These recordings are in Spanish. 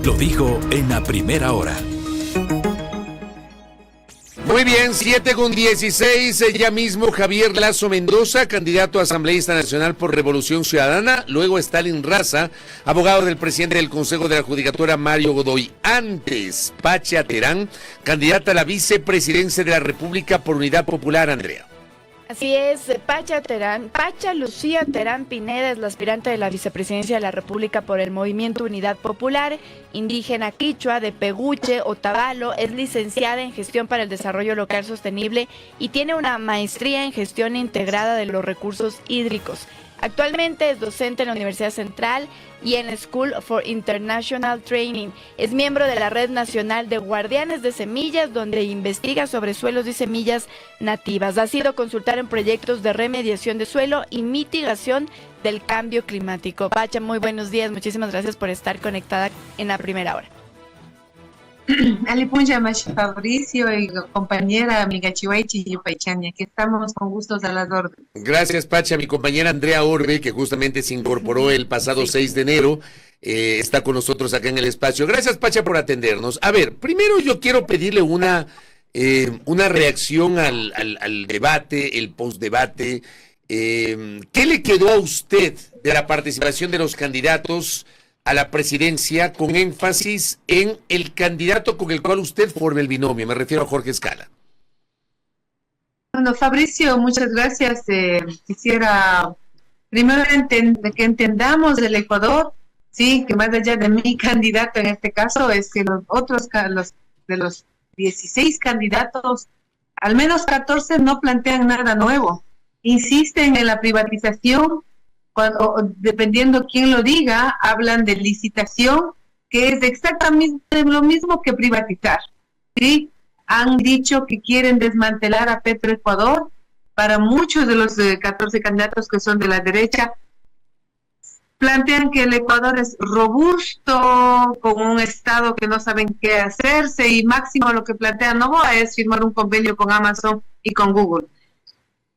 lo dijo en la primera hora. Muy bien, 7:16, ya mismo Javier Lazo Mendoza, candidato a asambleísta nacional por Revolución Ciudadana, luego Stalin Raza, abogado del presidente del Consejo de la Judicatura Mario Godoy. Antes, Pacha Terán, candidata a la vicepresidencia de la República por Unidad Popular, Andrea. Así es, Pacha Lucía Terán Pineda es la aspirante de la vicepresidencia de la República por el Movimiento Unidad Popular, indígena quichua de Peguche, Otavalo, es licenciada en Gestión para el Desarrollo Local Sostenible y tiene una maestría en Gestión Integrada de los Recursos Hídricos. Actualmente es docente en la Universidad Central y en School for International Training. Es miembro de la Red Nacional de Guardianes de Semillas, donde investiga sobre suelos y semillas nativas. Ha sido consultora en proyectos de remediación de suelo y mitigación del cambio climático. Pacha, muy buenos días. Muchísimas gracias por estar conectada en la primera hora. Alipunja Mash Fabricio y compañera amiga Chihuaichi y Paichania, que estamos con gustos a las órdenes. Gracias, Pacha. Mi compañera Andrea Orbe, que justamente se incorporó el pasado 6 de enero, está con nosotros acá en el espacio. Gracias, Pacha, por atendernos. A ver, primero yo quiero pedirle una reacción al debate, el postdebate. ¿Qué le quedó a usted de la participación de los candidatos a la presidencia, con énfasis en el candidato con el cual usted forma el binomio? Me refiero a Jorge Escala. Bueno, Fabricio, muchas gracias. Quisiera primero que entendamos del Ecuador, sí, que más allá de mi candidato en este caso, es que de los 16 candidatos, al menos 14 no plantean nada nuevo. Insisten en la privatización. Dependiendo quién lo diga, hablan de licitación, que es exactamente lo mismo que privatizar, ¿sí? Han dicho que quieren desmantelar a Petroecuador. Para muchos de los 14 candidatos que son de la derecha, plantean que el Ecuador es robusto, con un Estado que no saben qué hacerse, y máximo lo que plantean es firmar un convenio con Amazon y con Google.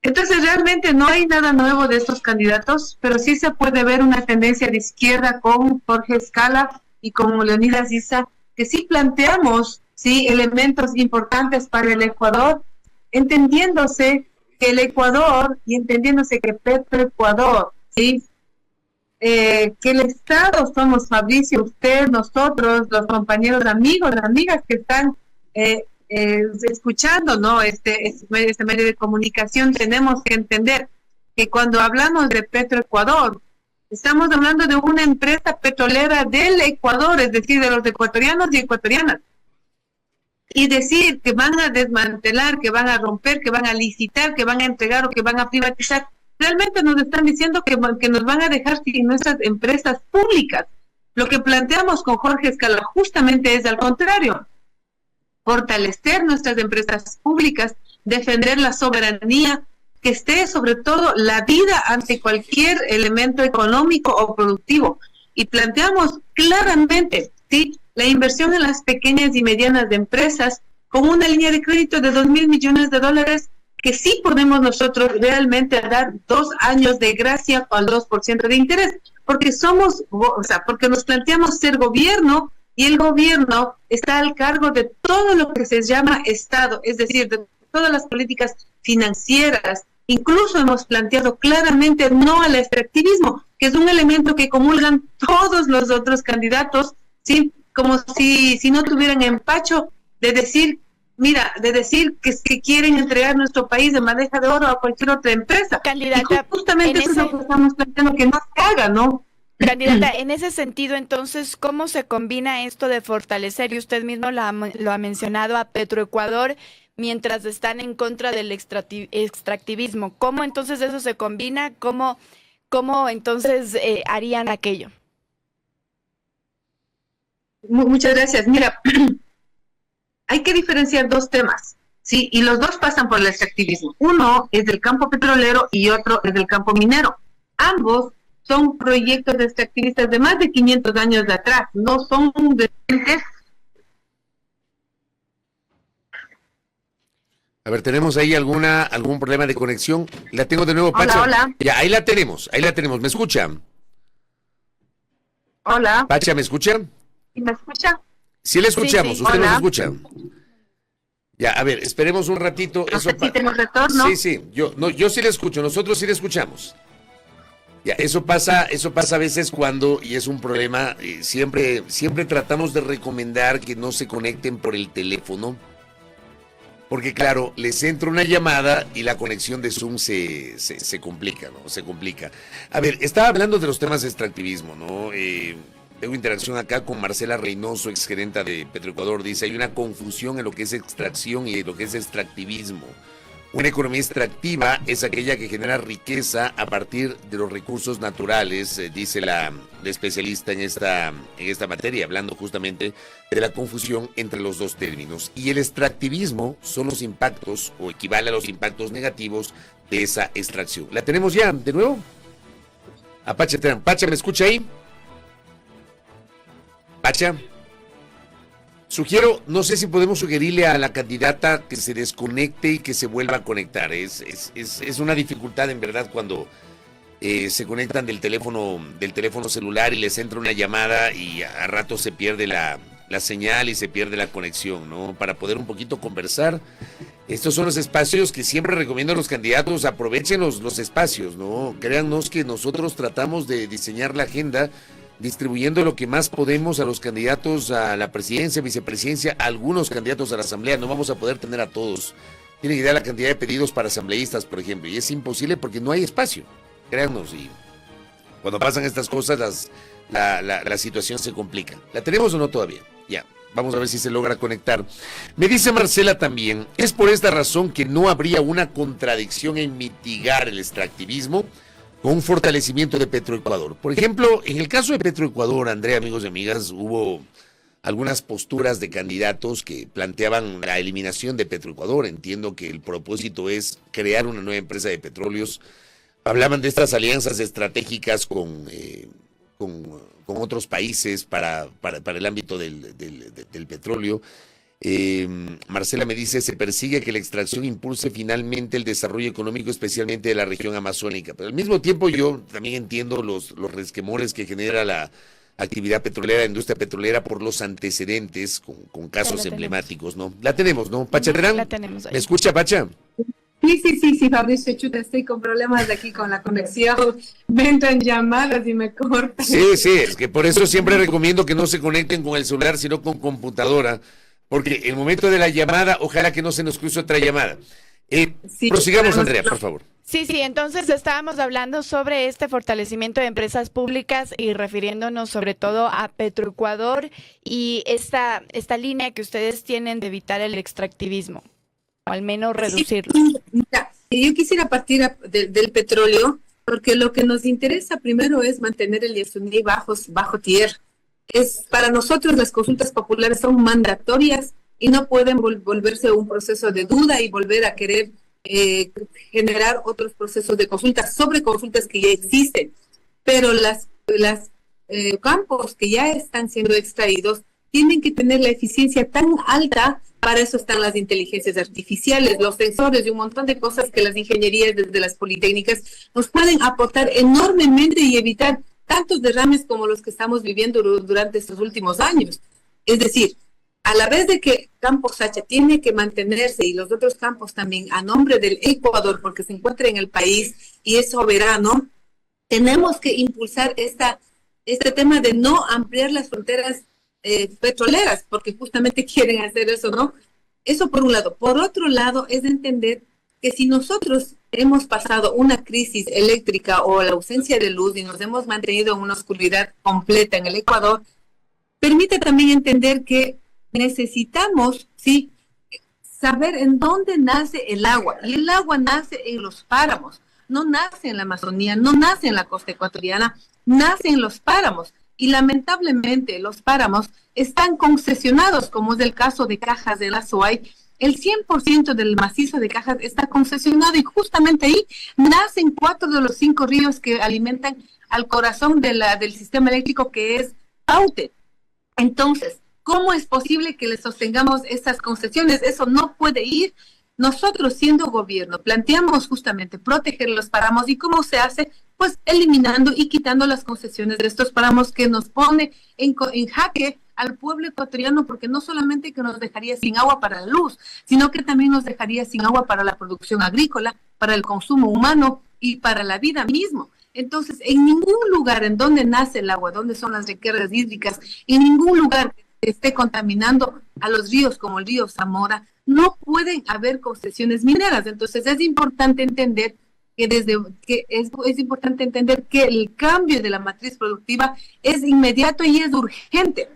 Entonces realmente no hay nada nuevo de estos candidatos, pero sí se puede ver una tendencia de izquierda con Jorge Escala y con Leonidas Issa, que sí planteamos elementos importantes para el Ecuador, entendiéndose que el Ecuador y entendiéndose que Petroecuador, que el Estado somos Fabricio, usted, nosotros, los compañeros, amigos, amigas que están escuchando, ¿no? Este medio de comunicación. Tenemos que entender que cuando hablamos de Petroecuador, estamos hablando de una empresa petrolera del Ecuador, es decir, de los ecuatorianos y ecuatorianas. Y decir que van a desmantelar, que van a romper, que van a licitar, que van a entregar o que van a privatizar, realmente nos están diciendo que nos van a dejar sin nuestras empresas públicas. Lo que planteamos con Jorge Escala justamente es al contrario: fortalecer nuestras empresas públicas, defender la soberanía, que esté sobre todo la vida ante cualquier elemento económico o productivo. Y planteamos claramente, la inversión en las pequeñas y medianas empresas con una línea de crédito de $2,000 millones, que sí podemos nosotros realmente dar 2 años de gracia al 2% de interés, porque porque nos planteamos ser gobierno, y el gobierno está al cargo de todo lo que se llama Estado, es decir, de todas las políticas financieras. Incluso hemos planteado claramente no al extractivismo, que es un elemento que comulgan todos los otros candidatos, ¿sí? Como si no tuvieran empacho de decir que quieren entregar nuestro país de bandeja de oro a cualquier otra empresa. Candidata, y justamente eso es lo que estamos planteando, que no se haga, ¿no? Candidata, en ese sentido, entonces, ¿cómo se combina esto de fortalecer, y usted mismo lo ha mencionado, a Petroecuador, mientras están en contra del extractivismo? ¿Cómo entonces eso se combina? ¿Cómo entonces harían aquello? Muchas gracias. Mira, hay que diferenciar 2 temas, ¿sí? Y los 2 pasan por el extractivismo. Uno es del campo petrolero y otro es del campo minero. Ambos son proyectos extractivistas de más de 500 años de atrás, no son recientes. A ver, ¿tenemos ahí algún problema de conexión? La tengo de nuevo, Pacha. Hola. Ya, ahí la tenemos. ¿Me escucha? Hola. Pacha, ¿me escucha? ¿Y me escucha? Sí le escuchamos, Sí, sí. usted nos Hola. escucha. Ya, a ver, esperemos un ratito. No sé si tenemos retorno. Sí, yo sí le escucho, nosotros sí le escuchamos. Ya, eso pasa a veces cuando, y es un problema, siempre tratamos de recomendar que no se conecten por el teléfono, porque claro, les entra una llamada y la conexión de Zoom se complica, ¿no? Se complica. A ver, estaba hablando de los temas de extractivismo, ¿no? Tengo interacción acá con Marcela Reynoso, exgerenta de Petroecuador. Dice, hay una confusión en lo que es extracción y en lo que es extractivismo. Una economía extractiva es aquella que genera riqueza a partir de los recursos naturales, dice la especialista en esta materia, hablando justamente de la confusión entre los dos términos. Y el extractivismo son los impactos, o equivale a los impactos negativos de esa extracción. ¿La tenemos ya de nuevo? A Pacha Terán. Pacha, ¿me escucha ahí? Pacha. Sugiero, no sé si podemos sugerirle a la candidata que se desconecte y que se vuelva a conectar. Es una dificultad en verdad cuando se conectan del teléfono celular y les entra una llamada y a rato se pierde la señal y se pierde la conexión, ¿no? Para poder un poquito conversar. Estos son los espacios que siempre recomiendo a los candidatos, aprovechen los espacios, ¿no? Créannos que nosotros tratamos de diseñar la agenda distribuyendo lo que más podemos a los candidatos a la presidencia, vicepresidencia, a algunos candidatos a la asamblea. No vamos a poder tener a todos. Tienen idea de la cantidad de pedidos para asambleístas, por ejemplo, y es imposible porque no hay espacio, créannos, y cuando pasan estas cosas la situación se complica. ¿La tenemos o no todavía? Ya, vamos a ver si se logra conectar. Me dice Marcela también, es por esta razón que no habría una contradicción en mitigar el extractivismo con un fortalecimiento de Petroecuador. Por ejemplo, en el caso de Petroecuador, Andrea, amigos y amigas, hubo algunas posturas de candidatos que planteaban la eliminación de Petroecuador. Entiendo que el propósito es crear una nueva empresa de petróleos. Hablaban de estas alianzas estratégicas con otros países para el ámbito del petróleo. Marcela me dice, se persigue que la extracción impulse finalmente el desarrollo económico, especialmente de la región amazónica. Pero al mismo tiempo yo también entiendo los resquemores que genera la actividad petrolera, la industria petrolera, por los antecedentes con casos emblemáticos, ¿no? La tenemos, ¿no? Pacha Terán, La tenemos ahí. ¿me escucha, Pacha? Sí, Fabricio, chuta, estoy con problemas de aquí con la conexión. Me entran llamadas y me cortan. Sí, es que por eso siempre recomiendo que no se conecten con el celular, sino con computadora. Porque el momento de la llamada, ojalá que no se nos cruce otra llamada. Prosigamos, Andrea, por favor. Sí, entonces estábamos hablando sobre este fortalecimiento de empresas públicas y refiriéndonos sobre todo a Petroecuador y esta línea que ustedes tienen de evitar el extractivismo, o al menos reducirlo. Mira, yo quisiera partir del petróleo, porque lo que nos interesa primero es mantener el Yasuní bajo tierra. Para nosotros las consultas populares son mandatorias y no pueden volverse un proceso de duda y volver a querer generar otros procesos de consultas sobre consultas que ya existen. Pero las campos que ya están siendo extraídos tienen que tener la eficiencia tan alta. Para eso están las inteligencias artificiales, los sensores y un montón de cosas que las ingenierías desde las politécnicas nos pueden aportar enormemente y evitar tantos derrames como los que estamos viviendo durante estos últimos años. Es decir, a la vez de que Campo Sacha tiene que mantenerse y los otros campos también a nombre del Ecuador, porque se encuentra en el país y es soberano, tenemos que impulsar este tema de no ampliar las fronteras petroleras, porque justamente quieren hacer eso, ¿no? Eso por un lado. Por otro lado, es de entender que si nosotros hemos pasado una crisis eléctrica o la ausencia de luz y nos hemos mantenido en una oscuridad completa en el Ecuador, permite también entender que necesitamos, sí, saber en dónde nace el agua. Y el agua nace en los páramos, no nace en la Amazonía, no nace en la costa ecuatoriana, nace en los páramos. Y lamentablemente los páramos están concesionados, como es el caso de Cajas del Azuay. El 100% del macizo de Cajas está concesionado y justamente ahí nacen 4 de los 5 ríos que alimentan al corazón del sistema eléctrico, que es Paute. Entonces, ¿cómo es posible que le sostengamos esas concesiones? Eso no puede ir. Nosotros, siendo gobierno, planteamos justamente proteger los páramos. ¿Y cómo se hace? Pues eliminando y quitando las concesiones de estos páramos, que nos pone en jaque al pueblo ecuatoriano, porque no solamente que nos dejaría sin agua para la luz, sino que también nos dejaría sin agua para la producción agrícola, para el consumo humano y para la vida mismo. Entonces, en ningún lugar en donde nace el agua, donde son las reservas hídricas, en ningún lugar que esté contaminando a los ríos como el río Zamora, no pueden haber concesiones mineras. Entonces, es importante entender es importante entender que el cambio de la matriz productiva es inmediato y es urgente,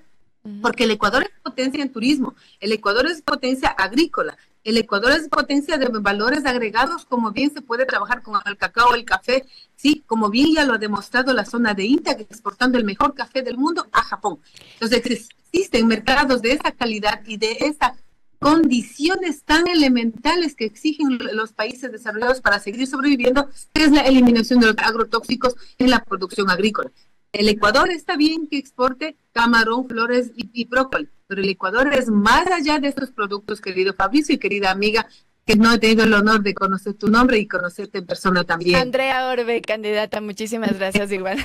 porque el Ecuador es potencia en turismo, el Ecuador es potencia agrícola, el Ecuador es potencia de valores agregados, como bien se puede trabajar con el cacao, el café, sí, como bien ya lo ha demostrado la zona de INTA, exportando el mejor café del mundo a Japón. Entonces existen mercados de esa calidad y de esa condiciones tan elementales que exigen los países desarrollados para seguir sobreviviendo, que es la eliminación de los agrotóxicos en la producción agrícola. El Ecuador está bien que exporte camarón, flores y brócoli, pero el Ecuador es más allá de estos productos, querido Fabricio y querida amiga, que no he tenido el honor de conocer tu nombre y conocerte en persona también. Andrea Orbe, candidata, muchísimas gracias igual.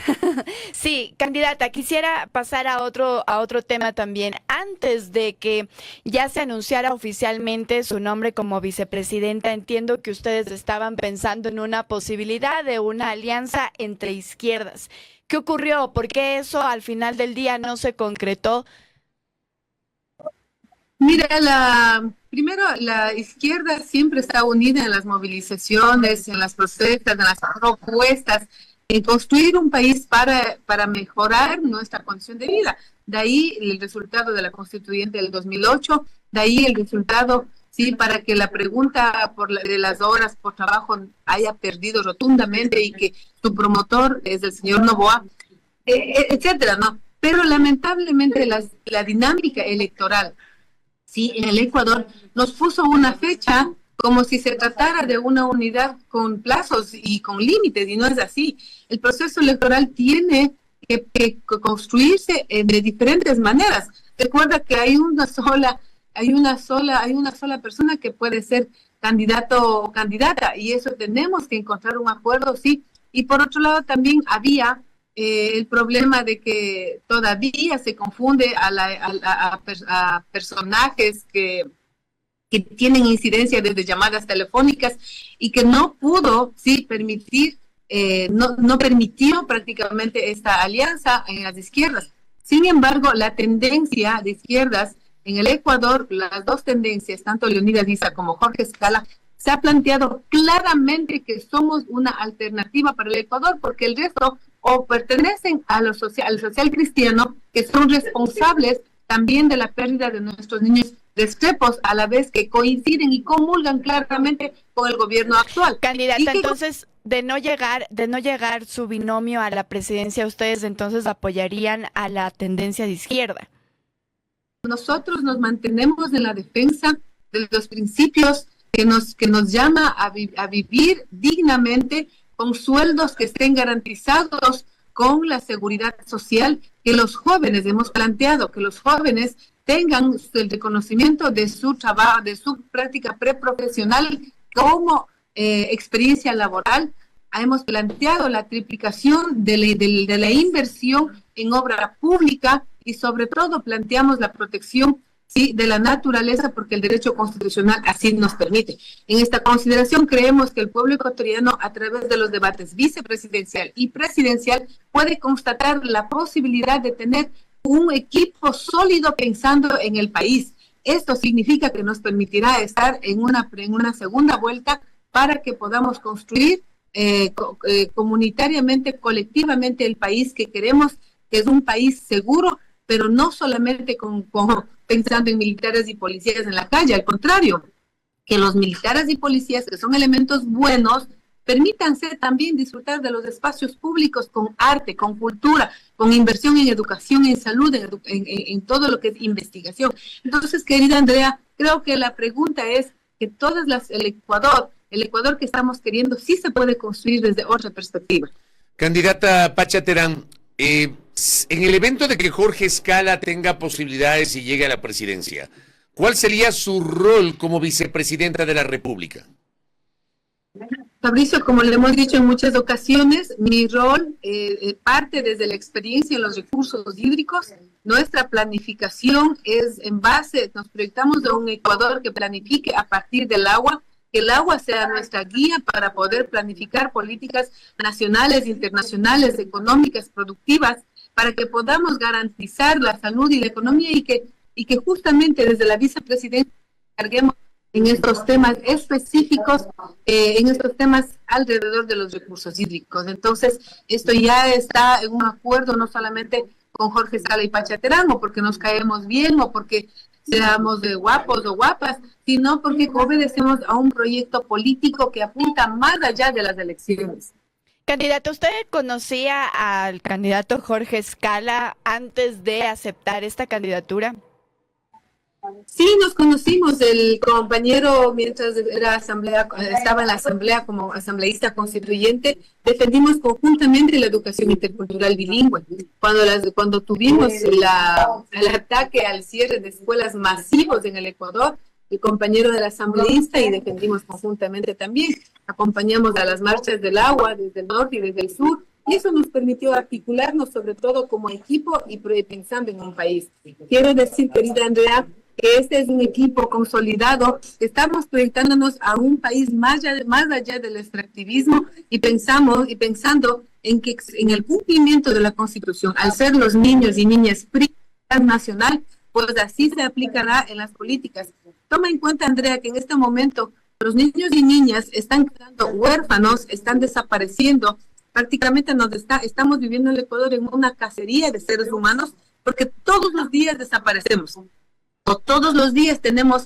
Sí, candidata, quisiera pasar a otro tema también. Antes de que ya se anunciara oficialmente su nombre como vicepresidenta, entiendo que ustedes estaban pensando en una posibilidad de una alianza entre izquierdas. ¿Qué ocurrió? ¿Por qué eso al final del día no se concretó? Mira, primero la izquierda siempre está unida en las movilizaciones, en las protestas, en las propuestas, en construir un país para mejorar nuestra condición de vida. De ahí el resultado de la constituyente del 2008, de ahí el resultado, sí, para que la pregunta de las horas por trabajo haya perdido rotundamente y que su promotor es el señor Noboa, etcétera, ¿no? Pero lamentablemente la dinámica electoral, sí, en el Ecuador nos puso una fecha como si se tratara de una unidad con plazos y con límites, y no es así. El proceso electoral tiene que construirse de diferentes maneras. Recuerda que hay una sola persona que puede ser candidato o candidata, y eso tenemos que encontrar un acuerdo, sí. Y por otro lado también había el problema de que todavía se confunde a personajes que tienen incidencia desde llamadas telefónicas y que no pudo, sí, permitir, no permitió prácticamente esta alianza en las izquierdas. Sin embargo, la tendencia de izquierdas en el Ecuador, las dos tendencias, tanto Leonidas Issa como Jorge Escala, se ha planteado claramente que somos una alternativa para el Ecuador, porque el resto o pertenecen al social cristiano, que son responsables también de la pérdida de nuestros niños destrepos, a la vez que coinciden y comulgan claramente con el gobierno actual. Candidata, entonces, de no llegar su binomio a la presidencia, ustedes entonces apoyarían a la tendencia de izquierda. Nosotros nos mantenemos en la defensa de los principios que nos llama a vivir dignamente, con sueldos que estén garantizados, con la seguridad social que los jóvenes hemos planteado, que los jóvenes tengan el reconocimiento de su trabajo, de su práctica preprofesional como experiencia laboral. Hemos planteado la triplicación de la inversión en obra pública y sobre todo planteamos la protección, sí, de la naturaleza, porque el derecho constitucional así nos permite. En esta consideración creemos que el pueblo ecuatoriano, a través de los debates vicepresidencial y presidencial, puede constatar la posibilidad de tener un equipo sólido pensando en el país. Esto significa que nos permitirá estar en una segunda vuelta para que podamos construir comunitariamente, colectivamente el país que queremos, que es un país seguro, pero no solamente pensando en militares y policías en la calle, al contrario, que los militares y policías, que son elementos buenos, permítanse también disfrutar de los espacios públicos con arte, con cultura, con inversión en educación, en salud, en todo lo que es investigación. Entonces, querida Andrea, creo que la pregunta es que el Ecuador que estamos queriendo sí se puede construir desde otra perspectiva. Candidata Pacha Terán, en el evento de que Jorge Escala tenga posibilidades y llegue a la presidencia, ¿cuál sería su rol como vicepresidenta de la República? Fabricio, como le hemos dicho en muchas ocasiones, mi rol parte desde la experiencia en los recursos hídricos, nuestra planificación es en base, nos proyectamos de un Ecuador que planifique a partir del agua, que el agua sea nuestra guía para poder planificar políticas nacionales, internacionales, económicas, productivas, para que podamos garantizar la salud y la economía y que justamente desde la vicepresidencia carguemos en estos temas específicos, en estos temas alrededor de los recursos hídricos. Entonces, esto ya está en un acuerdo no solamente con Jorge Escala y Pacha Terán, o porque nos caemos bien, o porque seamos de guapos o guapas, sino porque obedecemos a un proyecto político que apunta más allá de las elecciones. Candidato, ¿usted conocía al candidato Jorge Escala antes de aceptar esta candidatura? Sí, nos conocimos, el compañero mientras era estaba en la asamblea como asambleísta constituyente, defendimos conjuntamente la educación intercultural bilingüe. Cuando tuvimos el ataque al cierre de escuelas masivos en el Ecuador, el compañero del asambleísta y defendimos conjuntamente también, acompañamos a las marchas del agua desde el norte y desde el sur, y eso nos permitió articularnos sobre todo como equipo y pensando en un país. Quiero decir, querida Andrea, que este es un equipo consolidado, estamos proyectándonos a un país más allá del extractivismo y pensando en el cumplimiento de la Constitución, al ser los niños y niñas prioridad nacional, pues así se aplicará en las políticas. Toma en cuenta, Andrea, que en este momento los niños y niñas están quedando huérfanos, están desapareciendo, prácticamente estamos viviendo en el Ecuador en una cacería de seres humanos porque todos los días desaparecemos. Todos los días tenemos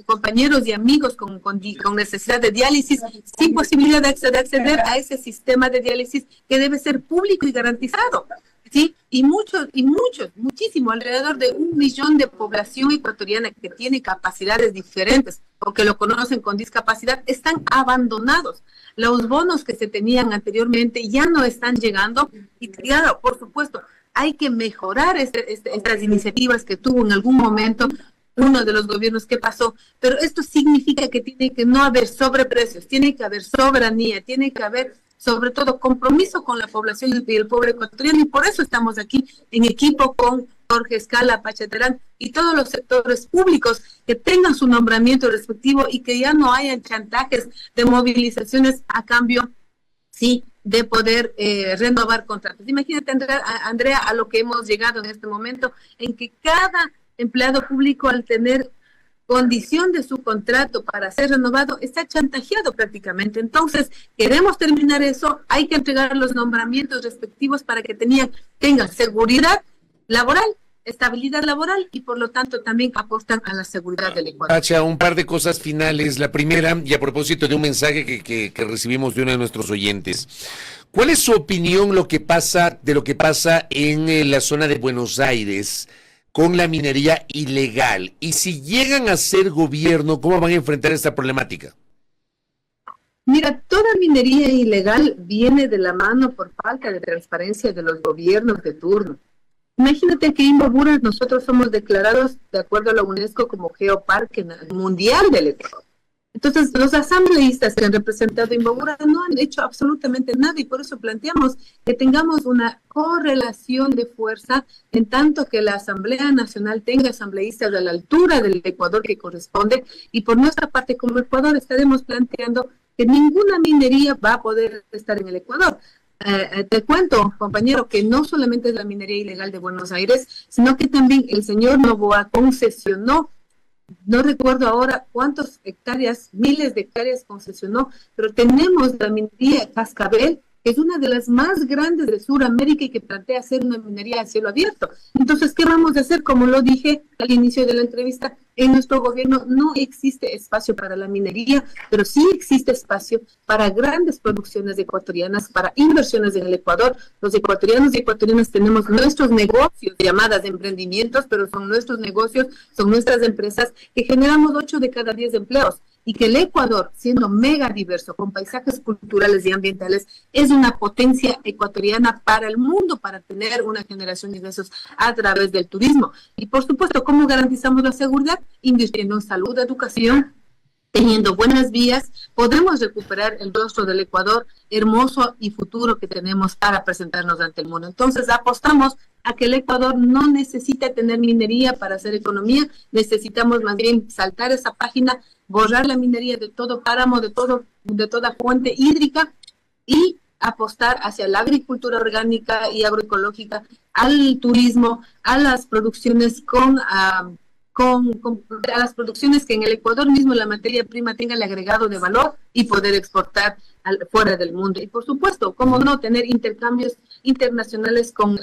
compañeros y amigos con necesidad de diálisis sin posibilidad de acceder a ese sistema de diálisis que debe ser público y garantizado. ¿Sí? Y muchísimo, alrededor de 1 millón de población ecuatoriana que tiene capacidades diferentes o que lo conocen con discapacidad, están abandonados. Los bonos que se tenían anteriormente ya no están llegando y claro, por supuesto, hay que mejorar estas iniciativas que tuvo en algún momento uno de los gobiernos que pasó, pero esto significa que tiene que no haber sobreprecios, tiene que haber soberanía, tiene que haber sobre todo compromiso con la población y el pueblo ecuatoriano, y por eso estamos aquí en equipo con Jorge Escala, Pacha Terán y todos los sectores públicos que tengan su nombramiento respectivo y que ya no hayan chantajes de movilizaciones a cambio, sí, de poder renovar contratos. Imagínate, Andrea, a lo que hemos llegado en este momento, en que cada empleado público al tener condición de su contrato para ser renovado está chantajeado prácticamente. Entonces, queremos terminar eso, hay que entregar los nombramientos respectivos para que tengan seguridad laboral, estabilidad laboral y por lo tanto también aportan a la seguridad del Ecuador. Pacha, un par de cosas finales. La primera, y a propósito de un mensaje que recibimos de uno de nuestros oyentes. ¿Cuál es su opinión de lo que pasa en la zona de Buenos Aires con la minería ilegal? Y si llegan a ser gobierno, ¿cómo van a enfrentar esta problemática? Mira, toda minería ilegal viene de la mano por falta de transparencia de los gobiernos de turno. Imagínate que Imbabura nosotros somos declarados de acuerdo a la UNESCO como Geoparque Mundial del Ecuador. Entonces, los asambleístas que han representado Imbabura no han hecho absolutamente nada y por eso planteamos que tengamos una correlación de fuerza en tanto que la Asamblea Nacional tenga asambleístas a la altura del Ecuador que corresponde y por nuestra parte como Ecuador estaremos planteando que ninguna minería va a poder estar en el Ecuador. Te cuento, compañero, que no solamente es la minería ilegal de Buenos Aires, sino que también el señor Noboa concesionó, no recuerdo ahora cuántas hectáreas, miles de hectáreas concesionó, pero tenemos la minería Cascabel, que es una de las más grandes de Sudamérica y que plantea hacer una minería a cielo abierto. Entonces, ¿qué vamos a hacer? Como lo dije al inicio de la entrevista, en nuestro gobierno no existe espacio para la minería, pero sí existe espacio para grandes producciones ecuatorianas, para inversiones en el Ecuador. Los ecuatorianos y ecuatorianas tenemos nuestros negocios, llamadas emprendimientos, pero son nuestros negocios, son nuestras empresas que generamos 8 de cada 10 empleos. Y que el Ecuador, siendo mega diverso, con paisajes culturales y ambientales, es una potencia ecuatoriana para el mundo, para tener una generación de ingresos a través del turismo. Y por supuesto, ¿cómo garantizamos la seguridad? Invirtiendo en salud, educación teniendo buenas vías, podremos recuperar el rostro del Ecuador hermoso y futuro que tenemos para presentarnos ante el mundo. Entonces apostamos a que el Ecuador no necesita tener minería para hacer economía, necesitamos más bien saltar esa página, borrar la minería de todo páramo, de toda fuente hídrica y apostar hacia la agricultura orgánica y agroecológica, al turismo, a las producciones a las producciones que en el Ecuador mismo la materia prima tenga el agregado de valor y poder exportar fuera del mundo. Y por supuesto, cómo no, tener intercambios internacionales con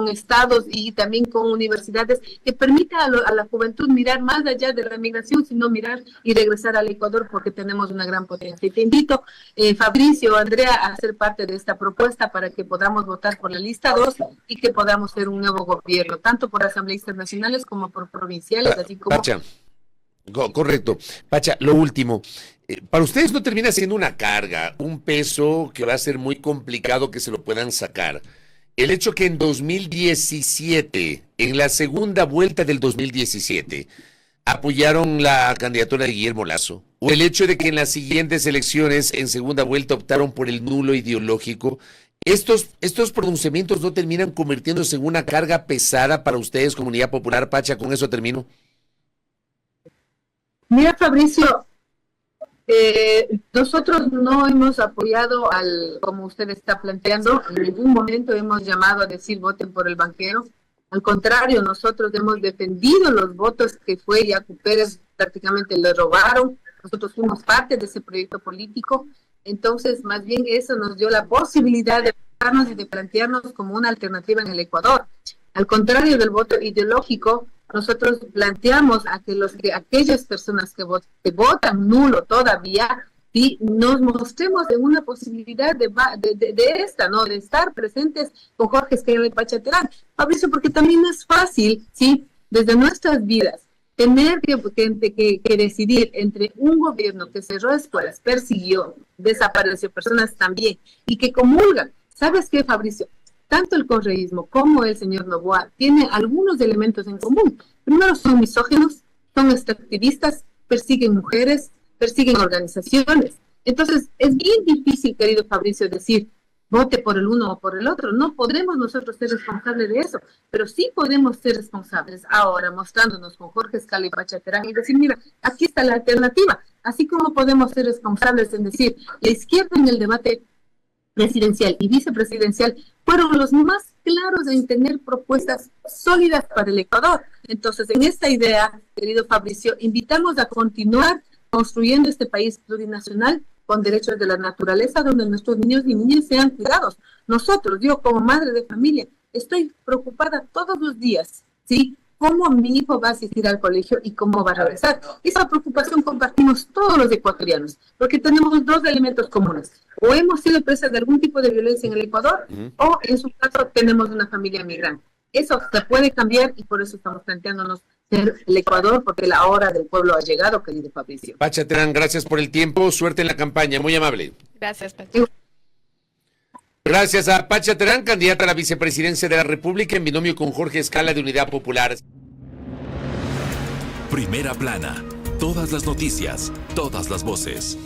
estados y también con universidades que permita a la juventud mirar más allá de la migración, sino mirar y regresar al Ecuador porque tenemos una gran potencia. Y te invito, Fabricio, Andrea, a ser parte de esta propuesta para que podamos votar por la lista 2 y que podamos ser un nuevo gobierno, tanto por asambleístas nacionales como por provinciales, así como... Pacha, correcto. Pacha, lo último. Para ustedes no termina siendo una carga, un peso que va a ser muy complicado que se lo puedan sacar. El hecho que en 2017, en la segunda vuelta del 2017, apoyaron la candidatura de Guillermo Lasso, o el hecho de que en las siguientes elecciones, en segunda vuelta, optaron por el nulo ideológico, estos pronunciamientos no terminan convirtiéndose en una carga pesada para ustedes, Comunidad Popular. Pacha, con eso termino. Mira, Fabricio, nosotros no hemos apoyado como usted está planteando, en ningún momento hemos llamado a decir voten por el banquero. Al contrario, nosotros hemos defendido los votos que fue Yacu Pérez, prácticamente le robaron. Nosotros fuimos parte de ese proyecto político. Entonces, más bien eso nos dio la posibilidad de pensarnos y de plantearnos como una alternativa en el Ecuador. Al contrario del voto ideológico, nosotros planteamos a que aquellas personas que votan nulo todavía, ¿sí?, nos mostremos en una posibilidad de estar presentes con Jorge Escala y Pacha Terán. Fabricio, porque también no es fácil, ¿sí?, desde nuestras vidas, tener que decidir entre un gobierno que cerró escuelas, persiguió, desapareció personas también, y que comulgan. ¿Sabes qué, Fabricio? Tanto el correísmo como el señor Noboa tienen algunos elementos en común. Primero, son misóginos, son extractivistas, persiguen mujeres, persiguen organizaciones. Entonces, es bien difícil, querido Fabricio, decir vote por el uno o por el otro. No podremos nosotros ser responsables de eso, pero sí podemos ser responsables ahora, mostrándonos con Jorge Escala y Pacha Terán y decir, mira, aquí está la alternativa. Así como podemos ser responsables en decir, la izquierda en el debate presidencial y vicepresidencial fueron los más claros en tener propuestas sólidas para el Ecuador. Entonces, en esta idea, querido Fabricio, invitamos a continuar construyendo este país plurinacional con derechos de la naturaleza, donde nuestros niños y niñas sean cuidados. Nosotros, yo como madre de familia, estoy preocupada todos los días, ¿sí?, cómo mi hijo va a asistir al colegio y cómo va a regresar. Esa preocupación compartimos todos los ecuatorianos, porque tenemos dos elementos comunes. O hemos sido presas de algún tipo de violencia en el Ecuador, o en su caso tenemos una familia migrante. Eso se puede cambiar y por eso estamos planteándonos ser el Ecuador, porque la hora del pueblo ha llegado, querido Fabricio. Pacha Terán, gracias por el tiempo, suerte en la campaña, muy amable. Gracias, Pacha. Gracias a Pacha Terán, candidata a la vicepresidencia de la República en binomio con Jorge Escala de Unidad Popular. Primera plana. Todas las noticias, todas las voces.